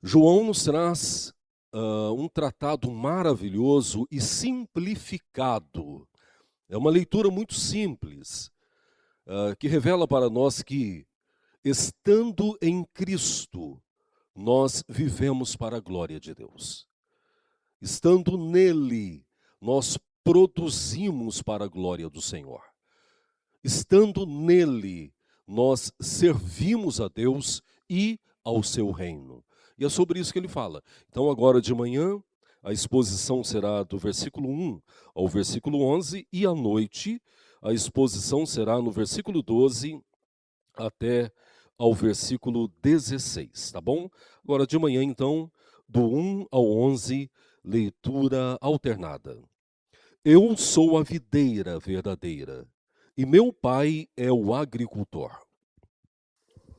João nos traz um tratado maravilhoso e simplificado. É uma leitura muito simples, que revela para nós que, estando em Cristo, nós vivemos para a glória de Deus. Estando nele, nós produzimos para a glória do Senhor. Estando nele, nós servimos a Deus e ao seu reino. E é sobre isso que ele fala. Então, agora de manhã, a exposição será do versículo 1 ao versículo 11, e à noite, a exposição será no versículo 12 até ao versículo 16, tá bom? Agora de manhã, então, do 1 ao 11, leitura alternada. Eu sou a videira verdadeira, e meu pai é o agricultor.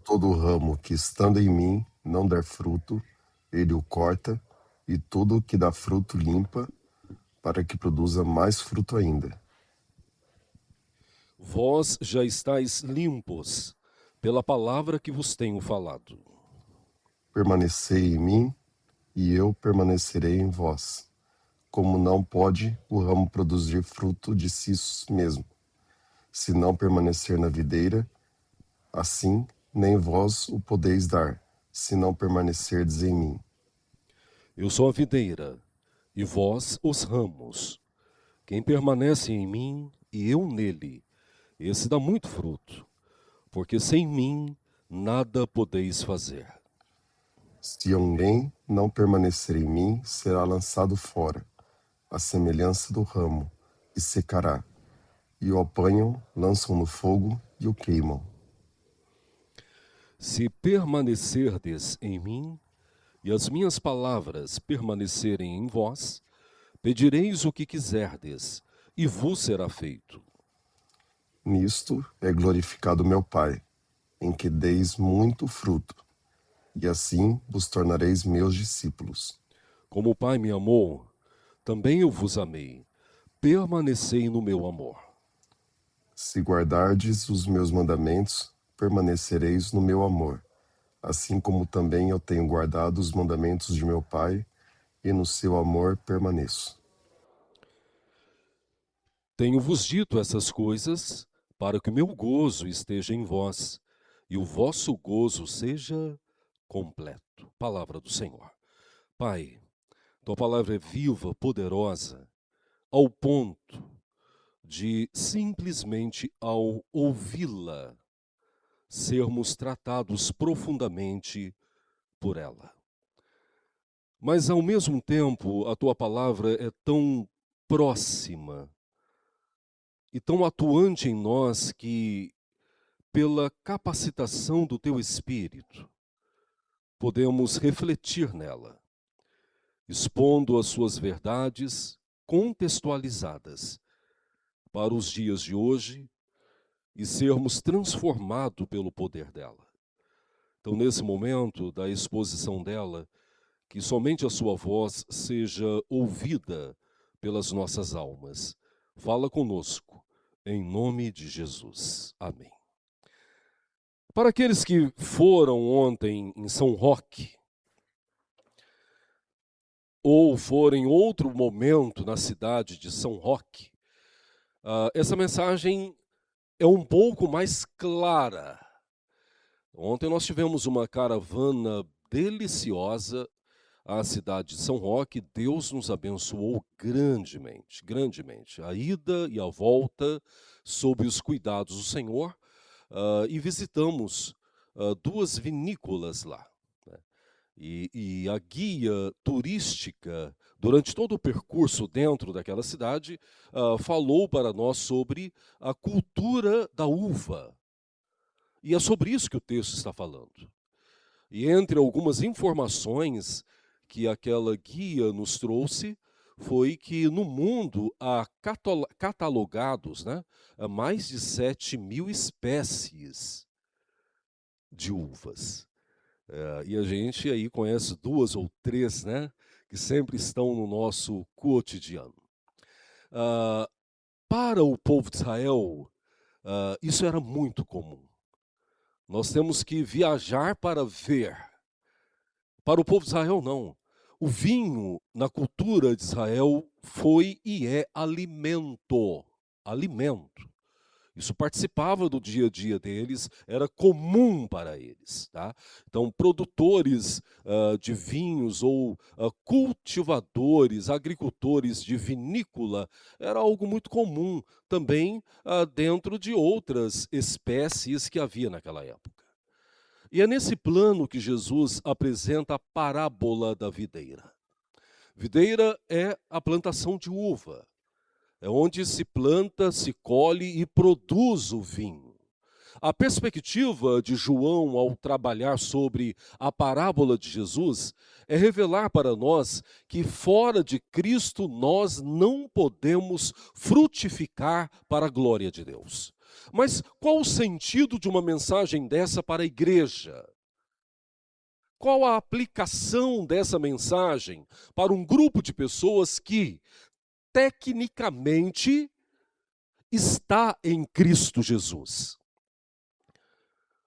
Todo ramo que estando em mim não der fruto, ele o corta, e tudo que dá fruto limpa, para que produza mais fruto ainda. Vós já estáis limpos pela palavra que vos tenho falado. Permanecei em mim, e eu permanecerei em vós. Como não pode o ramo produzir fruto de si mesmo, se não permanecer na videira, assim nem vós o podeis dar, se não permanecerdes em mim. Eu sou a videira, e vós os ramos. Quem permanece em mim e eu nele, esse dá muito fruto, porque sem mim nada podeis fazer. Se alguém não permanecer em mim, será lançado fora, à semelhança do ramo, e secará. E o apanham, lançam no fogo e o queimam. Se permanecerdes em mim, e as minhas palavras permanecerem em vós, pedireis o que quiserdes, e vos será feito. Nisto é glorificado meu Pai, em que deis muito fruto, e assim vos tornareis meus discípulos. Como o Pai me amou, também eu vos amei. Permanecei no meu amor. Se guardardes os meus mandamentos, permanecereis no meu amor, assim como também eu tenho guardado os mandamentos de meu Pai, e no seu amor permaneço. Tenho-vos dito essas coisas para que o meu gozo esteja em vós e o vosso gozo seja completo. Palavra do Senhor. Pai, tua palavra é viva, poderosa, ao ponto de simplesmente ao ouvi-la sermos tratados profundamente por ela. Mas ao mesmo tempo, a tua palavra é tão próxima e tão atuante em nós que, pela capacitação do teu espírito, podemos refletir nela, expondo as suas verdades contextualizadas para os dias de hoje e sermos transformados pelo poder dela. Então, nesse momento da exposição dela, que somente a sua voz seja ouvida pelas nossas almas. Fala conosco, em nome de Jesus. Amém. Para aqueles que foram ontem em São Roque, ou forem em outro momento na cidade de São Roque, essa mensagem é um pouco mais clara. Ontem nós tivemos uma caravana deliciosa à cidade de São Roque. Deus nos abençoou grandemente, grandemente. A ida e a volta sob os cuidados do Senhor, e visitamos duas vinícolas lá, né? E a guia turística, durante todo o percurso dentro daquela cidade, falou para nós sobre a cultura da uva. E é sobre isso que o texto está falando. E entre algumas informações que aquela guia nos trouxe, foi que no mundo há catalogados, né, mais de 7.000 espécies de uvas. E a gente aí conhece duas ou três, né, que sempre estão no nosso cotidiano. Ah, para o povo de Israel, isso era muito comum. Nós temos que viajar para ver, Para o povo de Israel, não. O vinho, na cultura de Israel, foi e é alimento. Alimento. Isso participava do dia a dia deles, era comum para eles. Tá? Então, produtores de vinhos ou cultivadores, agricultores de vinícola, era algo muito comum também dentro de outras espécies que havia naquela época. E é nesse plano que Jesus apresenta a parábola da videira. Videira é a plantação de uva. É onde se planta, se colhe e produz o vinho. A perspectiva de João ao trabalhar sobre a parábola de Jesus é revelar para nós que fora de Cristo nós não podemos frutificar para a glória de Deus. Mas qual o sentido de uma mensagem dessa para a igreja? Qual a aplicação dessa mensagem para um grupo de pessoas que tecnicamente está em Cristo Jesus?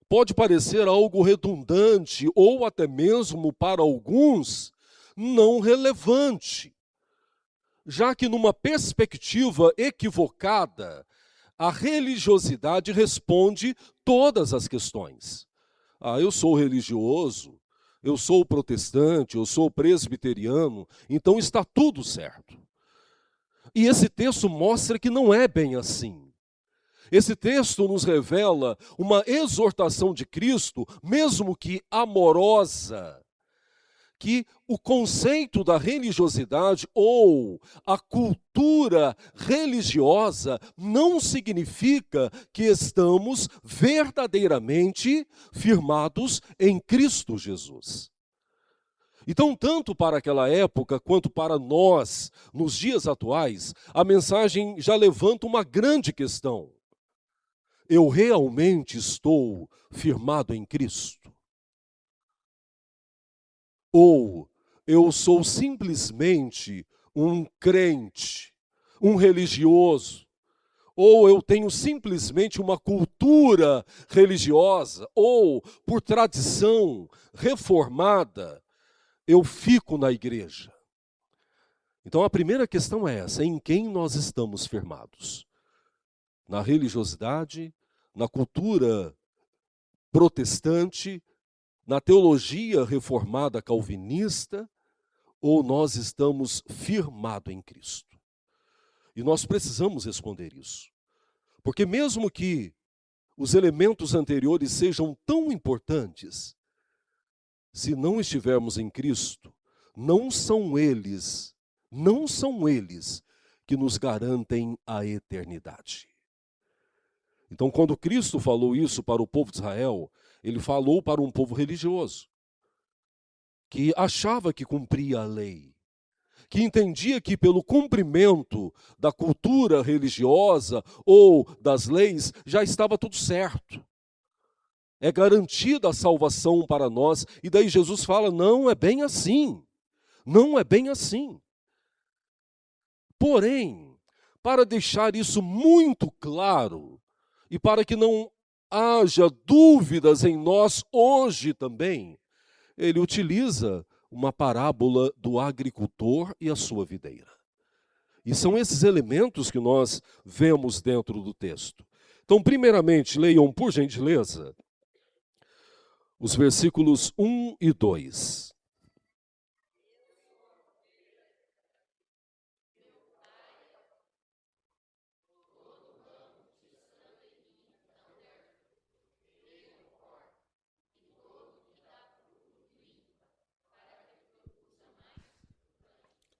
Pode parecer algo redundante ou até mesmo para alguns não relevante, já que numa perspectiva equivocada, a religiosidade responde todas as questões. Eu sou religioso, eu sou protestante, eu sou presbiteriano, então está tudo certo. E esse texto mostra que não é bem assim. Esse texto nos revela uma exortação de Cristo, mesmo que amorosa, que o conceito da religiosidade ou a cultura religiosa não significa que estamos verdadeiramente firmados em Cristo Jesus. Então, tanto para aquela época quanto para nós, nos dias atuais, a mensagem já levanta uma grande questão. Eu realmente estou firmado em Cristo? Ou eu sou simplesmente um crente, um religioso? Ou eu tenho simplesmente uma cultura religiosa? Ou, por tradição reformada, eu fico na igreja? Então a primeira questão é essa: em quem nós estamos firmados? Na religiosidade, na cultura protestante, na teologia reformada calvinista, ou nós estamos firmados em Cristo? E nós precisamos responder isso. Porque mesmo que os elementos anteriores sejam tão importantes, se não estivermos em Cristo, não são eles que nos garantem a eternidade. Então, quando Cristo falou isso para o povo de Israel, ele falou para um povo religioso, que achava que cumpria a lei, que entendia que pelo cumprimento da cultura religiosa ou das leis já estava tudo certo. É garantida a salvação para nós, e daí Jesus fala: não é bem assim, não é bem assim. Porém, para deixar isso muito claro, e para que não haja dúvidas em nós hoje também, ele utiliza uma parábola do agricultor e a sua videira. E são esses elementos que nós vemos dentro do texto. Então, primeiramente, leiam, por gentileza, os versículos 1 e 2.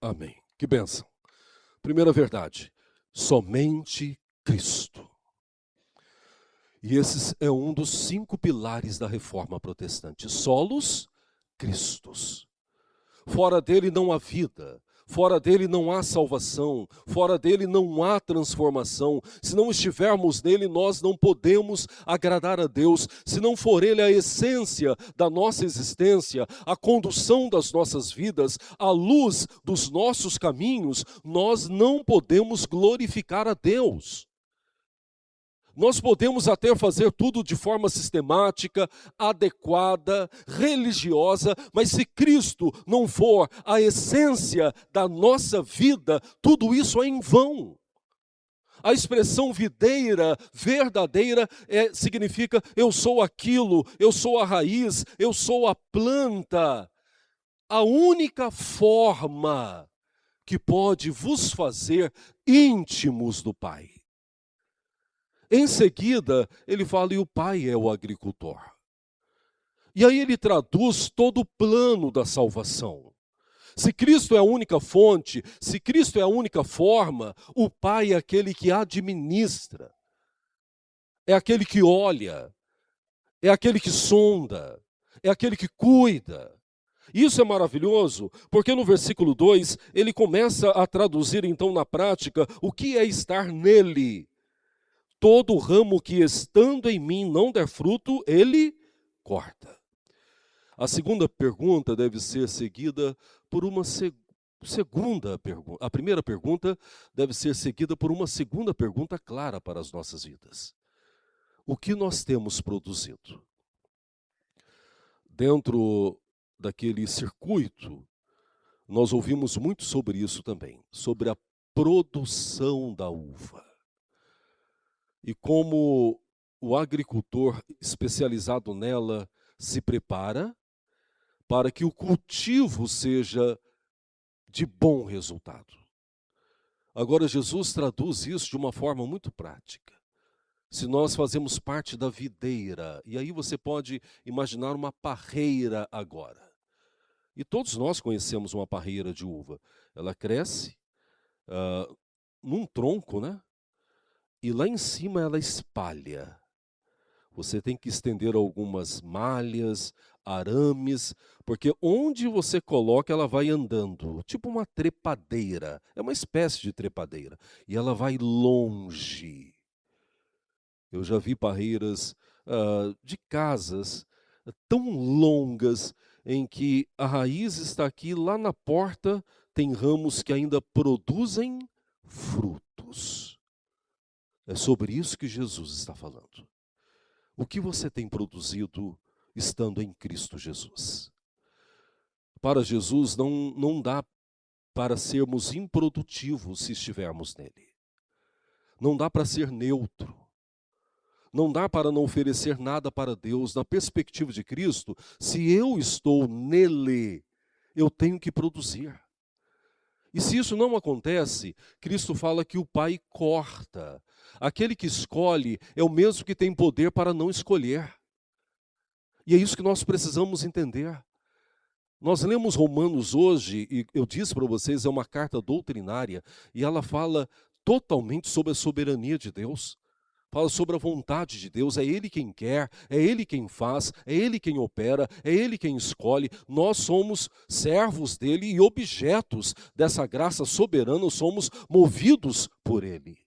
Amém. Que bênção. Primeira verdade: somente Cristo. E esse é um dos 5 pilares da reforma protestante. Solos Christus. Fora dele não há vida, fora dele não há salvação, fora dele não há transformação. Se não estivermos nele, nós não podemos agradar a Deus. Se não for ele a essência da nossa existência, a condução das nossas vidas, a luz dos nossos caminhos, nós não podemos glorificar a Deus. Nós podemos até fazer tudo de forma sistemática, adequada, religiosa, mas se Cristo não for a essência da nossa vida, tudo isso é em vão. A expressão videira, verdadeira, significa eu sou aquilo, eu sou a raiz, eu sou a planta. A única forma que pode vos fazer íntimos do Pai. Em seguida, ele fala, e o Pai é o agricultor. E aí ele traduz todo o plano da salvação. Se Cristo é a única fonte, se Cristo é a única forma, o Pai é aquele que administra, é aquele que olha, é aquele que sonda, é aquele que cuida. Isso é maravilhoso, porque no versículo 2, ele começa a traduzir então na prática o que é estar nele. Todo ramo que estando em mim não der fruto, ele corta. A segunda pergunta deve ser seguida por uma segunda pergunta. A primeira pergunta deve ser seguida por uma segunda pergunta clara para as nossas vidas. O que nós temos produzido? Dentro daquele circuito, nós ouvimos muito sobre isso também, sobre a produção da uva. E como o agricultor especializado nela se prepara para que o cultivo seja de bom resultado. Agora, Jesus traduz isso de uma forma muito prática. Se nós fazemos parte da videira, e aí você pode imaginar uma parreira agora. E todos nós conhecemos uma parreira de uva. Ela cresce num tronco, né? E lá em cima ela espalha. Você tem que estender algumas malhas, arames, porque onde você coloca ela vai andando, tipo uma trepadeira, é uma espécie de trepadeira, e ela vai longe. Eu já vi parreiras de casas tão longas em que a raiz está aqui, lá na porta tem ramos que ainda produzem frutos. É sobre isso que Jesus está falando. O que você tem produzido estando em Cristo Jesus? Para Jesus não dá para sermos improdutivos se estivermos nele. Não dá para ser neutro. Não dá para não oferecer nada para Deus. Na perspectiva de Cristo, se eu estou nele, eu tenho que produzir. E se isso não acontece, Cristo fala que o Pai corta. Aquele que escolhe é o mesmo que tem poder para não escolher. E é isso que nós precisamos entender. Nós lemos Romanos hoje, e eu disse para vocês, é uma carta doutrinária, e ela fala totalmente sobre a soberania de Deus. Fala sobre a vontade de Deus, é Ele quem quer, é Ele quem faz, é Ele quem opera, é Ele quem escolhe. Nós somos servos dEle e objetos dessa graça soberana, somos movidos por Ele.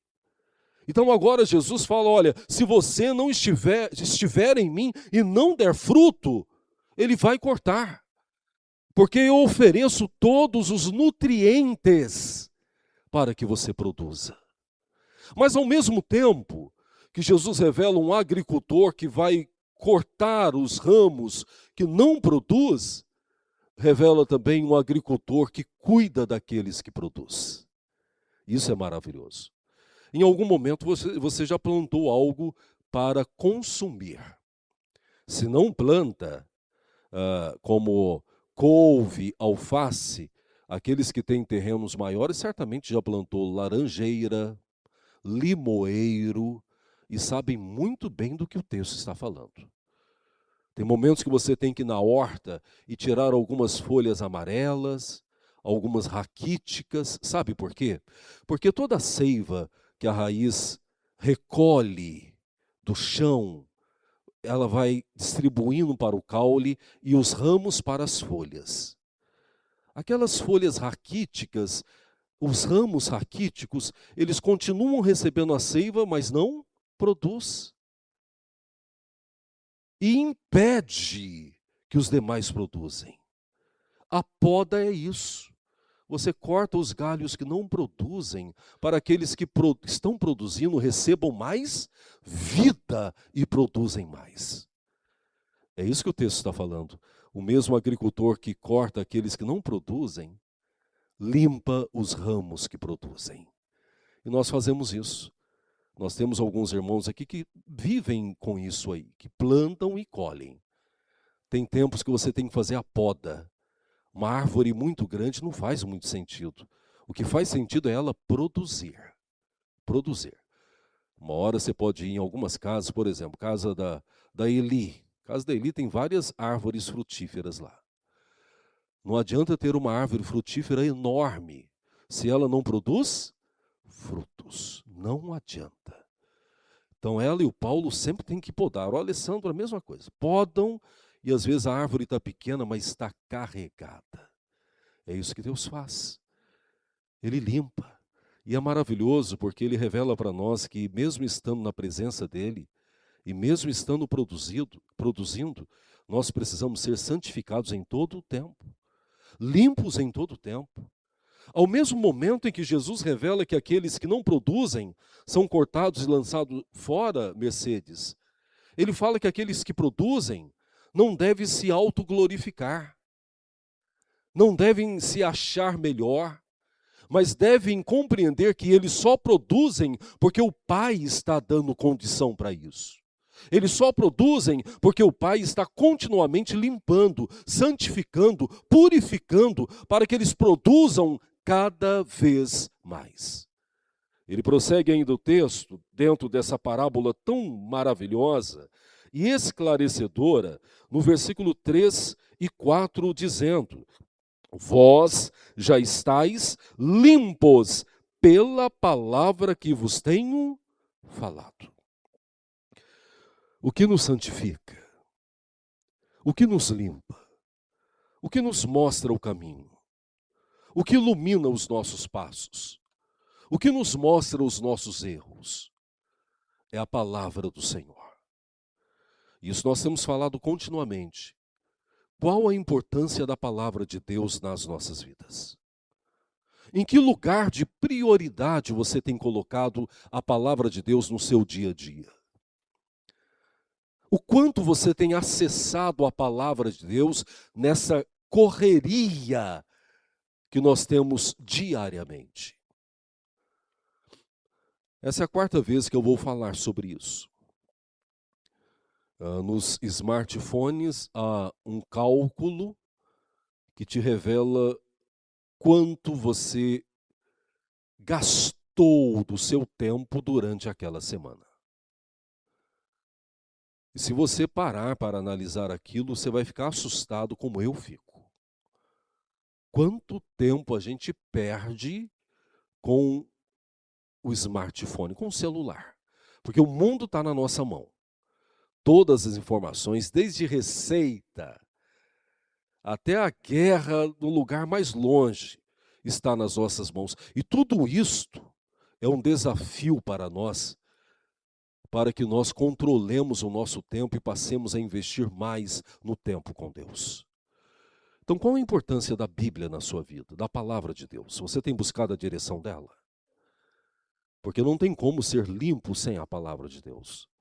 Então agora Jesus fala, olha, se você não estiver em mim e não der fruto, Ele vai cortar. Porque eu ofereço todos os nutrientes para que você produza. Mas ao mesmo tempo que Jesus revela um agricultor que vai cortar os ramos que não produz, revela também um agricultor que cuida daqueles que produz. Isso é maravilhoso. Em algum momento você já plantou algo para consumir. Se não planta, como couve, alface, aqueles que têm terrenos maiores certamente já plantou laranjeira, limoeiro, e sabem muito bem do que o texto está falando. Tem momentos que você tem que ir na horta e tirar algumas folhas amarelas, algumas raquíticas. Sabe por quê? Porque toda a seiva que a raiz recolhe do chão, ela vai distribuindo para o caule e os ramos para as folhas. Aquelas folhas raquíticas, os ramos raquíticos, eles continuam recebendo a seiva, mas não produz. E impede que os demais produzem. A poda é isso. Você corta os galhos que não produzem, para aqueles que estão produzindo recebam mais vida e produzem mais. É isso que o texto está falando. O mesmo agricultor que corta aqueles que não produzem, limpa os ramos que produzem. E nós fazemos isso. Nós temos alguns irmãos aqui que vivem com isso aí, que plantam e colhem. Tem tempos que você tem que fazer a poda. Uma árvore muito grande não faz muito sentido. O que faz sentido é ela produzir. Produzir. Uma hora você pode ir em algumas casas, por exemplo, casa da Eli. Casa da Eli tem várias árvores frutíferas lá. Não adianta ter uma árvore frutífera enorme se ela não produz frutos. Não adianta. Então ela e o Paulo sempre têm que podar. O Alessandro a mesma coisa. Podam e às vezes a árvore está pequena, mas está carregada. É isso que Deus faz. Ele limpa. E é maravilhoso porque ele revela para nós que mesmo estando na presença dele, e mesmo estando produzindo, nós precisamos ser santificados em todo o tempo. Limpos em todo o tempo. Ao mesmo momento em que Jesus revela que aqueles que não produzem são cortados e lançados fora, Mercedes, ele fala que aqueles que produzem não devem se autoglorificar, não devem se achar melhor, mas devem compreender que eles só produzem porque o Pai está dando condição para isso. Eles só produzem porque o Pai está continuamente limpando, santificando, purificando, para que eles produzam cada vez mais. Ele prossegue ainda o texto, dentro dessa parábola tão maravilhosa e esclarecedora, no versículo 3 e 4, dizendo: vós já estáis limpos pela palavra que vos tenho falado. O que nos santifica? O que nos limpa? O que nos mostra o caminho? O que ilumina os nossos passos? O que nos mostra os nossos erros? É a palavra do Senhor. Isso nós temos falado continuamente. Qual a importância da palavra de Deus nas nossas vidas? Em que lugar de prioridade você tem colocado a palavra de Deus no seu dia a dia? O quanto você tem acessado a palavra de Deus nessa correria que nós temos diariamente? Essa é a quarta vez que eu vou falar sobre isso. Nos smartphones há um cálculo que te revela quanto você gastou do seu tempo durante aquela semana. E se você parar para analisar aquilo, você vai ficar assustado como eu fico. Quanto tempo a gente perde com o smartphone, com o celular? Porque o mundo está na nossa mão. Todas as informações, desde receita até a guerra no lugar mais longe, está nas nossas mãos. E tudo isto é um desafio para nós, para que nós controlemos o nosso tempo e passemos a investir mais no tempo com Deus. Então, qual a importância da Bíblia na sua vida, da palavra de Deus? Você tem buscado a direção dela? Porque não tem como ser limpo sem a palavra de Deus.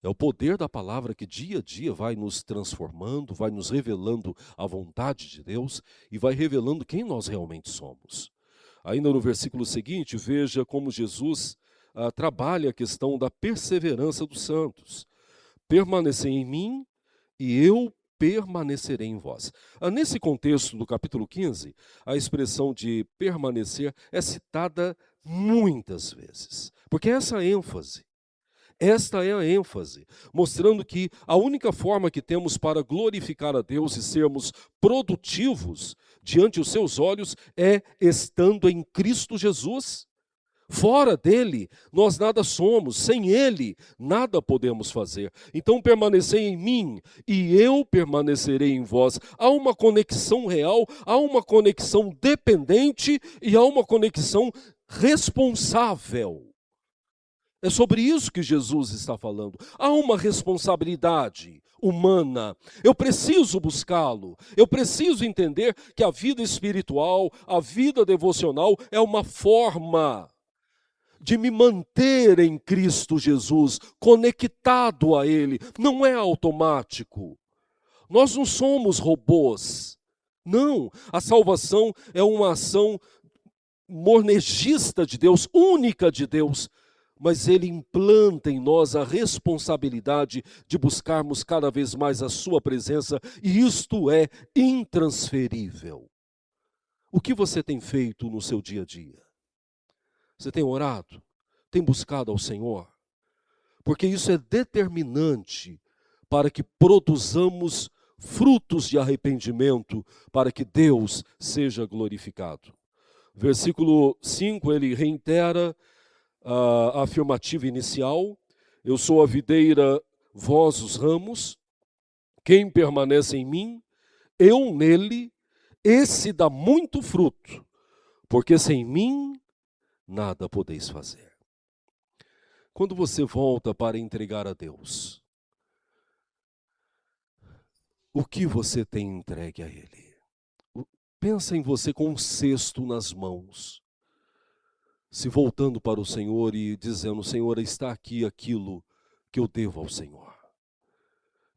É o poder da palavra que dia a dia vai nos transformando, vai nos revelando a vontade de Deus e vai revelando quem nós realmente somos. Ainda no versículo seguinte, veja como Jesus trabalha a questão da perseverança dos santos. Permanecei em mim e eu permanecerei em vós. Nesse contexto do capítulo 15, a expressão de permanecer é citada muitas vezes, porque essa ênfase. Esta é a ênfase, mostrando que a única forma que temos para glorificar a Deus e sermos produtivos diante dos seus olhos é estando em Cristo Jesus. Fora dele, nós nada somos, sem ele, nada podemos fazer. Então permanecei em mim e eu permanecerei em vós. Há uma conexão real, há uma conexão dependente e há uma conexão responsável. É sobre isso que Jesus está falando. Há uma responsabilidade humana. Eu preciso buscá-lo. Eu preciso entender que a vida espiritual, a vida devocional é uma forma de me manter em Cristo Jesus, conectado a Ele. Não é automático. Nós não somos robôs. Não, a salvação é uma ação monergista de Deus, única de Deus, mas Ele implanta em nós a responsabilidade de buscarmos cada vez mais a Sua presença, e isto é intransferível. O que você tem feito no seu dia a dia? Você tem orado? Tem buscado ao Senhor? Porque isso é determinante para que produzamos frutos de arrependimento, para que Deus seja glorificado. Versículo 5, ele reitera a afirmativa inicial: eu sou a videira, vós os ramos, quem permanece em mim, eu nele, esse dá muito fruto, porque sem mim nada podeis fazer. Quando você volta para entregar a Deus, o que você tem entregue a Ele? Pensa em você com um cesto nas mãos, se voltando para o Senhor e dizendo: Senhor, está aqui aquilo que eu devo ao Senhor.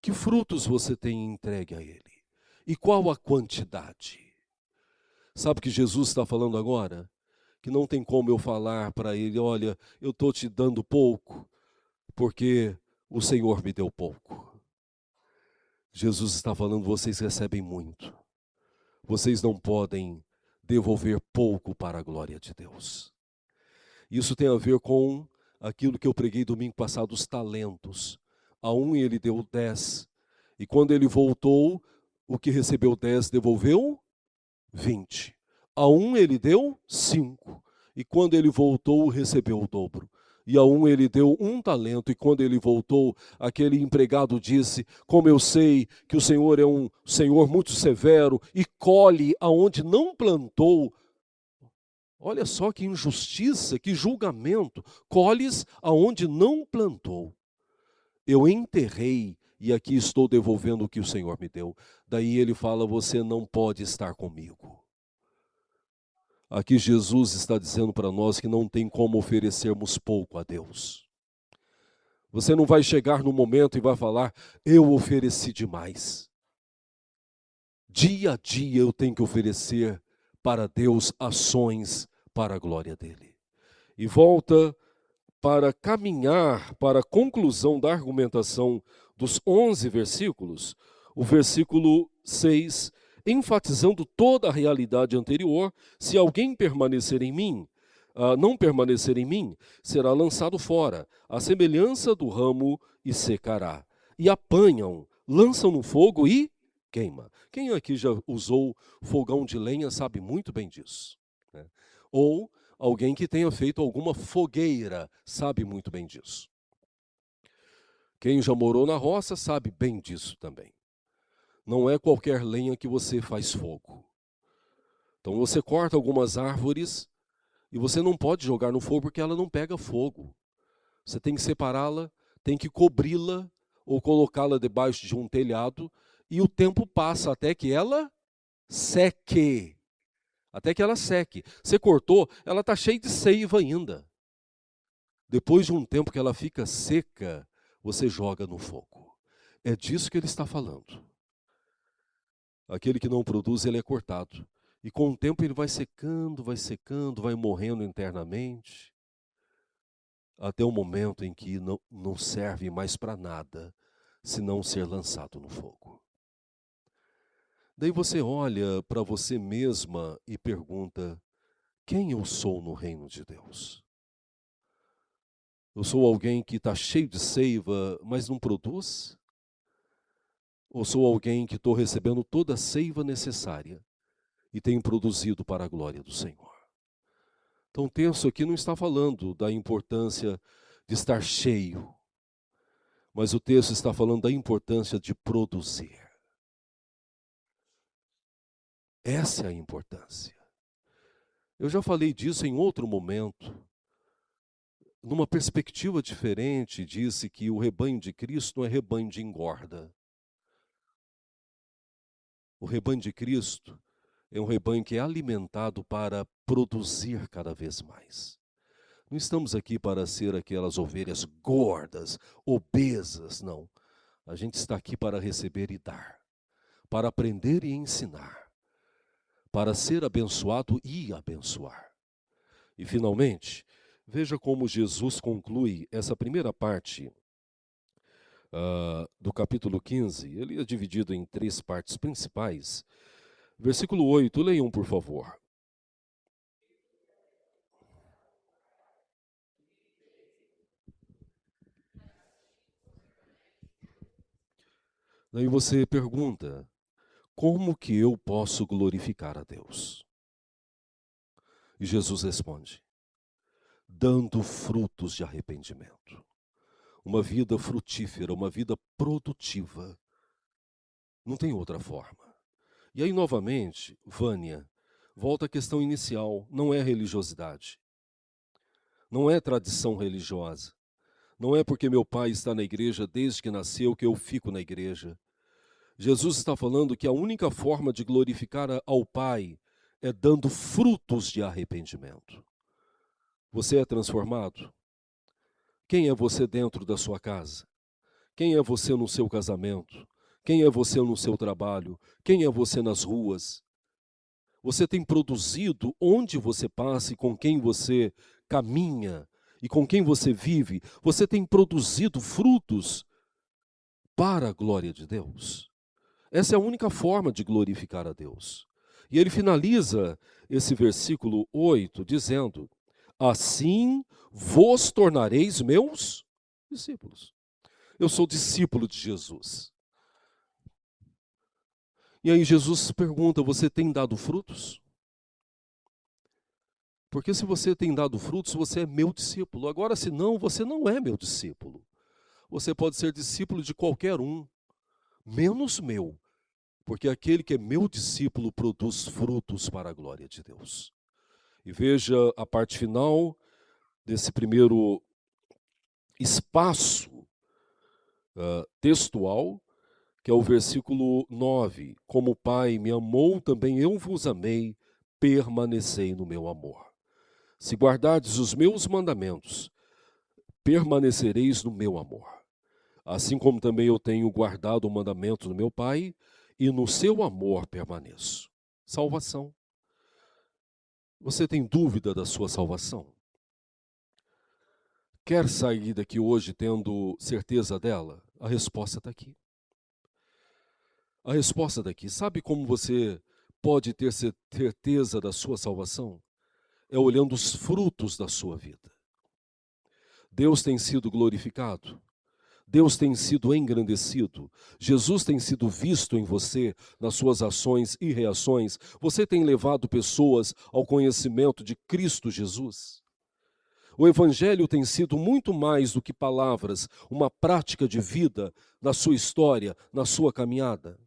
Que frutos você tem entregue a Ele? E qual a quantidade? Sabe o que Jesus está falando agora? Que não tem como eu falar para Ele: olha, eu estou te dando pouco, porque o Senhor me deu pouco. Jesus está falando: vocês recebem muito. Vocês não podem devolver pouco para a glória de Deus. Isso tem a ver com aquilo que eu preguei domingo passado, os talentos. A um ele deu 10. E quando ele voltou, o que recebeu 10 devolveu 20. A um ele deu 5. E quando ele voltou, recebeu o dobro. E a um ele deu 1 talento. E quando ele voltou, aquele empregado disse: como eu sei que o Senhor é um Senhor muito severo e colhe aonde não plantou. Olha só que injustiça, que julgamento. Colhes aonde não plantou. Eu enterrei e aqui estou devolvendo o que o Senhor me deu. Daí ele fala: você não pode estar comigo. Aqui Jesus está dizendo para nós que não tem como oferecermos pouco a Deus. Você não vai chegar no momento e vai falar: eu ofereci demais. Dia a dia eu tenho que oferecer para Deus ações para a glória dele. E volta para caminhar para a conclusão da argumentação dos 11 versículos, o versículo 6, enfatizando toda a realidade anterior: se alguém permanecer em mim, não permanecer em mim, será lançado fora, à semelhança do ramo, e secará. E apanham, lançam no fogo e queima. Quem aqui já usou fogão de lenha sabe muito bem disso, né? Ou alguém que tenha feito alguma fogueira sabe muito bem disso. Quem já morou na roça sabe bem disso também. Não é qualquer lenha que você faz fogo. Então você corta algumas árvores e você não pode jogar no fogo porque ela não pega fogo. Você tem que separá-la, tem que cobri-la ou colocá-la debaixo de um telhado, e o tempo passa até que ela seque. Até que ela seque. Você cortou, ela está cheia de seiva ainda. Depois de um tempo que ela fica seca, você joga no fogo. É disso que ele está falando. Aquele que não produz, ele é cortado. E com o tempo ele vai secando, vai morrendo internamente, até o momento em que não serve mais para nada, senão ser lançado no fogo. Daí você olha para você mesma e pergunta: quem eu sou no reino de Deus? Eu sou alguém que está cheio de seiva, mas não produz? Ou sou alguém que estou recebendo toda a seiva necessária e tenho produzido para a glória do Senhor? Então o texto aqui não está falando da importância de estar cheio, mas o texto está falando da importância de produzir. Essa é a importância. Eu já falei disso em outro momento. numa perspectiva diferente, disse que o rebanho de Cristo não é rebanho de engorda. O rebanho de Cristo é um rebanho que é alimentado para produzir cada vez mais. Não estamos aqui para ser aquelas ovelhas gordas, obesas, não. A gente está aqui para receber e dar, para aprender e ensinar, para ser abençoado e abençoar. E, finalmente, veja como Jesus conclui essa primeira parte do capítulo 15. Ele é dividido em 3 partes principais. Versículo 8, leiam, por favor. Daí você pergunta, como que eu posso glorificar a Deus? E Jesus responde, dando frutos de arrependimento. Uma vida frutífera, uma vida produtiva. Não tem outra forma. E aí, novamente, Vânia, volta à questão inicial, não é religiosidade. Não é tradição religiosa. Não é porque meu pai está na igreja desde que nasceu que eu fico na igreja. Jesus está falando que a única forma de glorificar ao Pai é dando frutos de arrependimento. Você é transformado? Quem é você dentro da sua casa? Quem é você no seu casamento? Quem é você no seu trabalho? Quem é você nas ruas? Você tem produzido onde você passa e com quem você caminha e com quem você vive? Você tem produzido frutos para a glória de Deus? Essa é a única forma de glorificar a Deus. E ele finaliza esse versículo 8 dizendo, assim vos tornareis meus discípulos. Eu sou discípulo de Jesus. E aí Jesus pergunta, você tem dado frutos? Porque se você tem dado frutos, você é meu discípulo. Agora, se não, você não é meu discípulo. Você pode ser discípulo de qualquer um, menos meu. Porque aquele que é meu discípulo produz frutos para a glória de Deus. E veja a parte final desse primeiro espaço textual, que é o versículo 9. Como o Pai me amou, também eu vos amei, permanecei no meu amor. Se guardardes os meus mandamentos, permanecereis no meu amor. Assim como também eu tenho guardado o mandamento do meu Pai, e no seu amor permaneço. Salvação. Você tem dúvida da sua salvação? Quer sair daqui hoje tendo certeza dela? A resposta está aqui. A resposta está aqui. Sabe como você pode ter certeza da sua salvação? É olhando os frutos da sua vida. Deus tem sido glorificado. Deus tem sido engrandecido, Jesus tem sido visto em você, nas suas ações e reações. Você tem levado pessoas ao conhecimento de Cristo Jesus. O Evangelho tem sido muito mais do que palavras, uma prática de vida na sua história, na sua caminhada.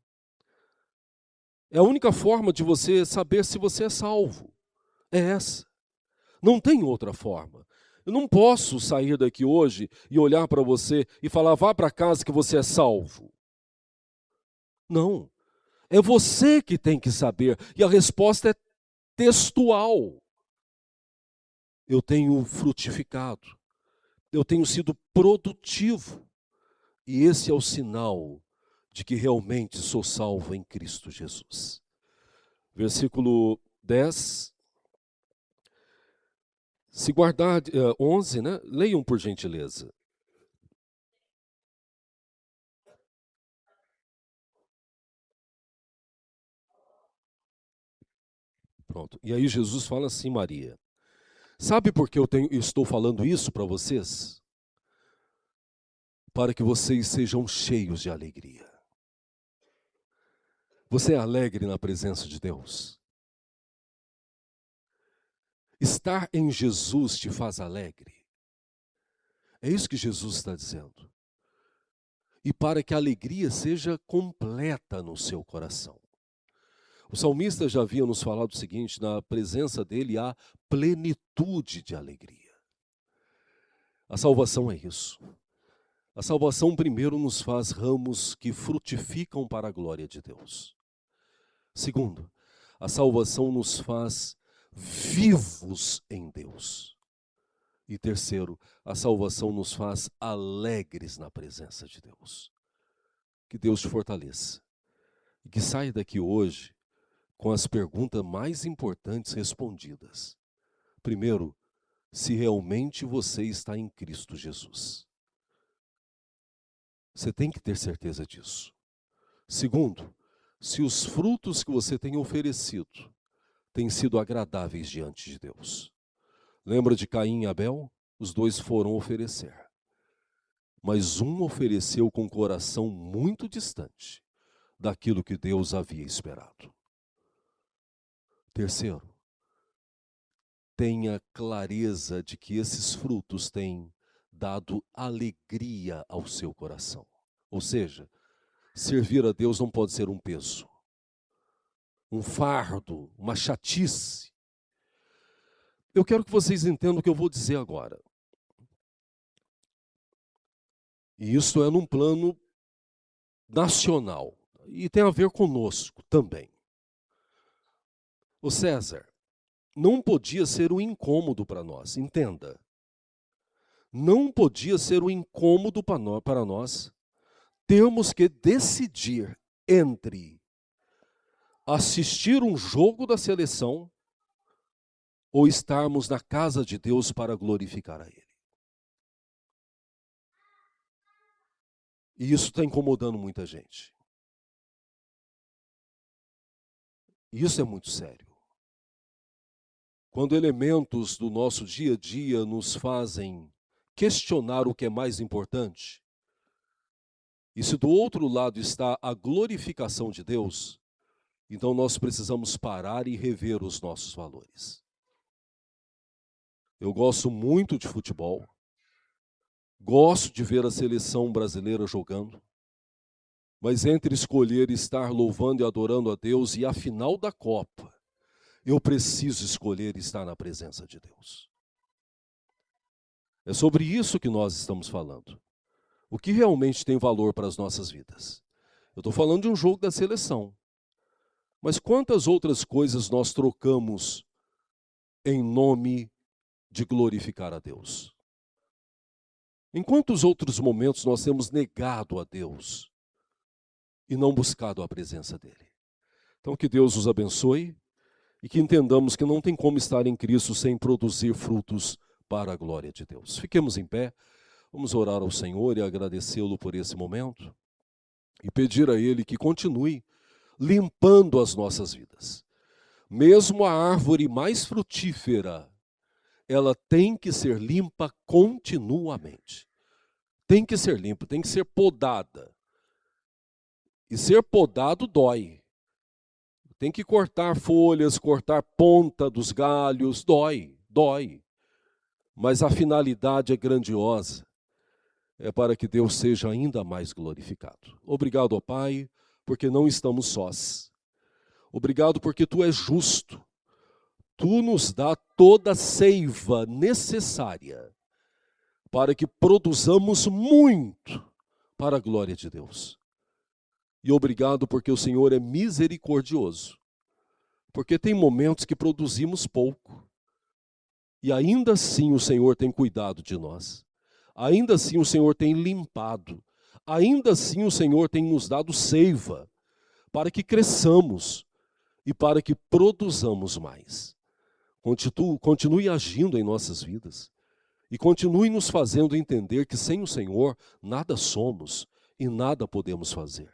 É a única forma de você saber se você é salvo. É essa. Não tem outra forma. Eu não posso sair daqui hoje e olhar para você e falar, vá para casa que você é salvo. Não. É você que tem que saber. E a resposta é textual. Eu tenho frutificado. Eu tenho sido produtivo. E esse é o sinal de que realmente sou salvo em Cristo Jesus. Versículo 10. Se guardar, 11, né? Leiam por gentileza. Pronto. E aí Jesus fala assim, Maria, sabe por que estou falando isso para vocês? Para que vocês sejam cheios de alegria. Você é alegre na presença de Deus? Estar em Jesus te faz alegre. É isso que Jesus está dizendo. E para que a alegria seja completa no seu coração. O salmista já havia nos falado o seguinte, na presença dele há plenitude de alegria. A salvação é isso. A salvação primeiro nos faz ramos que frutificam para a glória de Deus. Segundo, a salvação nos faz vivos em Deus. E terceiro, a salvação nos faz alegres na presença de Deus. Que Deus te fortaleça. E que saia daqui hoje com as perguntas mais importantes respondidas. Primeiro, se realmente você está em Cristo Jesus. Você tem que ter certeza disso. Segundo, se os frutos que você tem oferecido têm sido agradáveis diante de Deus. Lembra de Caim e Abel? Os dois foram oferecer. Mas um ofereceu com o coração muito distante daquilo que Deus havia esperado. Terceiro, tenha clareza de que esses frutos têm dado alegria ao seu coração. Ou seja, servir a Deus não pode ser um peso, um fardo, uma chatice. Eu quero que vocês entendam o que eu vou dizer agora. E isso é num plano nacional. E tem a ver conosco também. O César, não podia ser um incômodo para nós, entenda. Não podia ser um incômodo para nós termos que decidir entre assistir um jogo da seleção ou estarmos na casa de Deus para glorificar a Ele. E isso está incomodando muita gente. E isso é muito sério. Quando elementos do nosso dia a dia nos fazem questionar o que é mais importante, e se do outro lado está a glorificação de Deus, então nós precisamos parar e rever os nossos valores. Eu gosto muito de futebol, gosto de ver a seleção brasileira jogando, mas entre escolher estar louvando e adorando a Deus e a final da Copa, eu preciso escolher estar na presença de Deus. É sobre isso que nós estamos falando. O que realmente tem valor para as nossas vidas? Eu estou falando de um jogo da seleção. Mas quantas outras coisas nós trocamos em nome de glorificar a Deus? Em quantos outros momentos nós temos negado a Deus e não buscado a presença dEle? Então que Deus os abençoe e que entendamos que não tem como estar em Cristo sem produzir frutos para a glória de Deus. Fiquemos em pé, vamos orar ao Senhor e agradecê-lo por esse momento e pedir a Ele que continue limpando as nossas vidas. Mesmo a árvore mais frutífera, ela tem que ser limpa continuamente. Tem que ser limpa, tem que ser podada. E ser podado dói. Tem que cortar folhas, cortar ponta dos galhos, dói. Mas a finalidade é grandiosa. É para que Deus seja ainda mais glorificado. Obrigado, ó Pai, porque não estamos sós. Obrigado porque Tu és justo. Tu nos dá toda a seiva necessária para que produzamos muito para a glória de Deus. E obrigado porque o Senhor é misericordioso. Porque tem momentos que produzimos pouco. E ainda assim o Senhor tem cuidado de nós. Ainda assim o Senhor tem limpado. Ainda assim o Senhor tem nos dado seiva para que cresçamos e para que produzamos mais. Continue agindo em nossas vidas e continue nos fazendo entender que sem o Senhor nada somos e nada podemos fazer.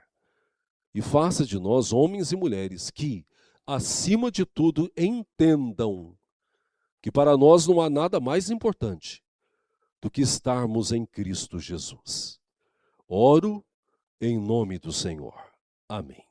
E faça de nós homens e mulheres que, acima de tudo, entendam que para nós não há nada mais importante do que estarmos em Cristo Jesus. Oro em nome do Senhor. Amém.